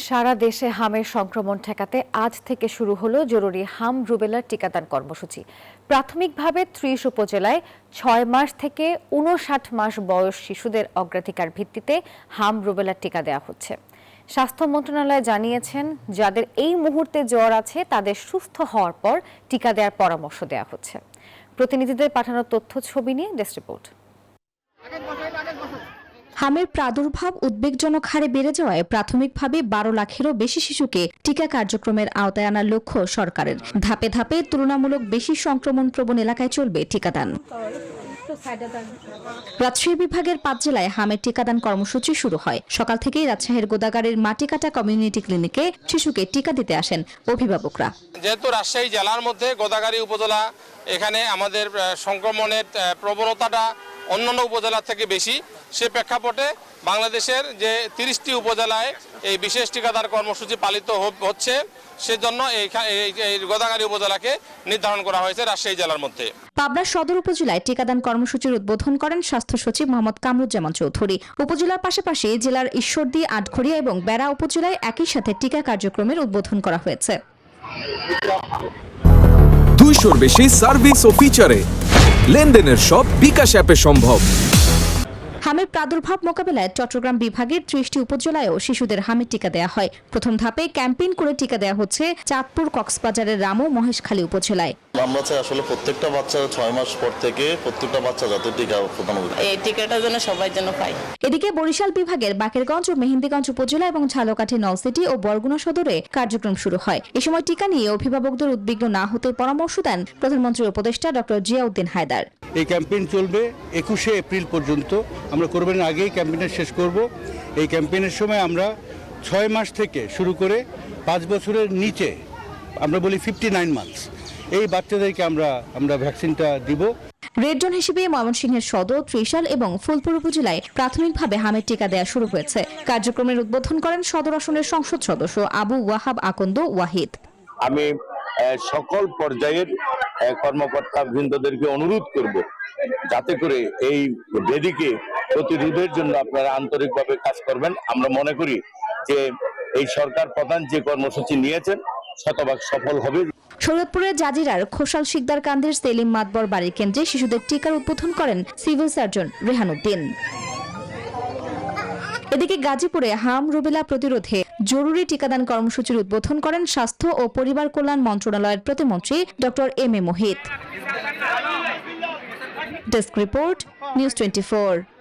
সারা দেশে হামের সংক্রমণ ঠেকাতে আজ থেকে শুরু হলো জরুরি হাম রুবেলার টিকাদান কর্মসূচি। প্রাথমিকভাবে ৩০ উপজেলায় ৬ মাস থেকে ৫৯ মাস বয়স শিশুদের অগ্রাধিকার ভিত্তিতে হাম রুবেলার টিকা দেওয়া হচ্ছে। স্বাস্থ্য মন্ত্রণালয় জানিয়েছেন, যাদের এই মুহূর্তে জ্বর আছে তাদের সুস্থ হওয়ার পর টিকা দেওয়ার পরামর্শ দেওয়া হচ্ছে। প্রতিনিধিদের পাঠানো তথ্য ছবি নিয়ে ডেস্ক রিপোর্ট। হামের প্রাদুর্ভাব উদ্বেগজনক হারে বেড়ে যাওয়ায় প্রাথমিকভাবে ১২ লাখেরও বেশি শিশুকে টিকা কার্যক্রমের আওতায় আনার লক্ষ্য সরকারের। ধাপে ধাপে তুলনামূলক বেশি সংক্রমণ প্রবণ এলাকায় চলবে টিকাদান। রাজশাহী বিভাগের ৫ জেলায় হামের টিকাদান কর্মসূচি শুরু হয়। সকাল থেকেই রাজশাহীর গোদাগাড়ীর মাটিকাটা কমিউনিটি ক্লিনিকে শিশুকে টিকা দিতে আসেন অভিভাবকরা। যেহেতু রাজশাহী জেলার মধ্যে গোদাগাড়ী উপজেলা, এখানে আমাদের সংক্রমণের প্রবণতাটা অন্যান্য উপজেলা থেকে বেশি, সে প্রেক্ষাপটে বাংলাদেশের যে ৩০টি উপজেলায় এই বিশেষ টিকাদান কর্মসূচি পালিত হচ্ছে, সেজন্য এই গোদাগাড়ী উপজেলাকে নির্ধারণ করা হয়েছে রাজশাহী জেলার মধ্যে। পাবনা সদর উপজেলায় টিকাদান কর্মসূচির উদ্বোধন করেন স্বাস্থ্য সচিব মোহাম্মদ কামরুজ্জামান চৌধুরী। উপজেলার পাশাপাশি জেলার ঈশ্বরদী, আটঘরিয়া এবং বেড়া উপজেলায় একই সাথে টিকা কার্যক্রমের উদ্বোধন করা হয়েছে। 200-র বেশি সার্ভিস ও ফিচারে লেনদেনের সব বিকাশ অ্যাপে সম্ভব। হামের প্রাদুর্ভাব মোকাবেলায় চট্টগ্রাম বিভাগের ৩০টি উপজেলায়ও শিশুদের হামের টিকা দেওয়া হয়। প্রথম ধাপে ক্যাম্পেইন করে টিকা দেওয়া হচ্ছে চাঁদপুর, কক্সবাজারের রামু, মহেশখালী উপজেলায়। আমরা চাই আসলে প্রত্যেকটা বাচ্চা ৬ মাস পর থেকে প্রত্যেকটা বাচ্চা যাতে টিকা প্রদান হবে, এই টিকাটা যেন সবাই যেন পায়। এদিকে বরিশাল বিভাগের বাকেরগঞ্জ ও মেহেন্দিগঞ্জ উপজেলা এবং ঝালকাঠি, নলসিটি ও বরগুনা সদরে কার্যক্রম শুরু হয়। এ সময় টিকা নিয়ে অভিভাবকদের উদ্বিগ্ন না হতে পরামর্শ দেন প্রধানমন্ত্রীর উপদেষ্টা ডক্টর জিয়াউদ্দিন হায়দার। এই ক্যাম্পেইন চলবে ২১শে এপ্রিল পর্যন্ত। আমরা কোরবানির আগেই ক্যাম্পেইনটা শেষ করব। এই ক্যাম্পেইনের সময় আমরা ৬ মাস থেকে শুরু করে ৫ বছরের নিচে, আমরা বলি 59 মান্থস, এই বাচ্চাদেরকে আমরা ভ্যাকসিনটা দিব। রেড জোন হিসেবে ময়মনসিংহের সদর, ত্রিশাল এবং ফুলপুর উপজেলায় প্রাথমিকভাবে হামের টিকা দেওয়া শুরু হয়েছে। কার্যক্রমের উদ্বোধন করেন সদর আসনের সংসদ সদস্য আবু ওয়াহাব আকন্দ ওয়াহিদ। আমি সকল পর্যায়ের কর্মকর্তা বৃন্দদেরকে অনুরোধ করব, যাতে করে এই ব্যাধিকে প্রতিরোধের জন্য আপনারা আন্তরিকভাবে কাজ করবেন। আমরা মনে করি যে এই সরকার প্রধান যে কর্মসূচি নিয়েছেন শতভাগ সফল হবে। শরীয়তপুরের জাজিরার খোসাল শিকদার কান্দির সেলিম মাতবর বাড়ির কেন্দ্রে শিশুদের টিকার উদ্বোধন করেন সিভিল সার্জন রেহানুদ্দিন। এদিকে গাজীপুরে হাম রুবেলা প্রতিরোধে জরুরি টিকাদান কর্মসূচির উদ্বোধন করেন স্বাস্থ্য ও পরিবার কল্যাণ মন্ত্রণালয়ের প্রতিমন্ত্রী doctor M A Mohit. Desk report, news 24।